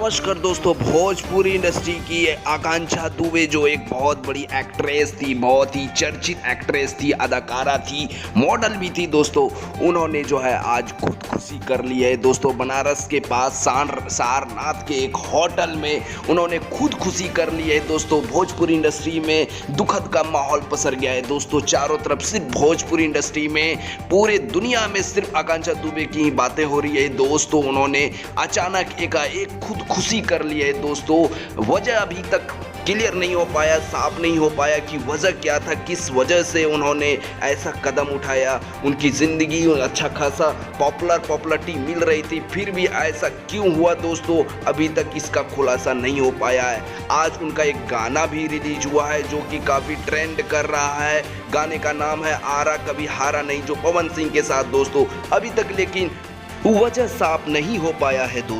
नमस्कार दोस्तों, भोजपुरी इंडस्ट्री की ये आकांक्षा दुबे जो एक बहुत बड़ी एक्ट्रेस थी, बहुत ही चर्चित एक्ट्रेस थी, अदाकारा थी, मॉडल भी थी दोस्तों। उन्होंने जो है आज खुदकुशी कर ली है दोस्तों। बनारस के पास सारनाथ के एक होटल में उन्होंने खुदकुशी कर ली है दोस्तों। भोजपुरी इंडस्ट्री में दुखद का माहौल पसर गया है दोस्तों। चारों तरफ सिर्फ भोजपुरी इंडस्ट्री में, पूरे दुनिया में सिर्फ आकांक्षा दुबे की ही बातें हो रही है दोस्तों। उन्होंने अचानक एकाएक खुदकुशी कर ली है दोस्तों। वजह अभी तक क्लियर नहीं हो पाया, साफ नहीं हो पाया कि वजह क्या था, किस वजह से उन्होंने ऐसा कदम उठाया। उनकी ज़िंदगी अच्छा खासा पॉपुलरिटी मिल रही थी, फिर भी ऐसा क्यों हुआ दोस्तों, अभी तक इसका खुलासा नहीं हो पाया है। आज उनका एक गाना भी रिलीज हुआ है जो कि काफ़ी ट्रेंड कर रहा है। गाने का नाम है आरा कभी हारा नहीं, जो पवन सिंह के साथ दोस्तों। अभी तक लेकिन वजह साफ नहीं हो पाया है दोस्तों।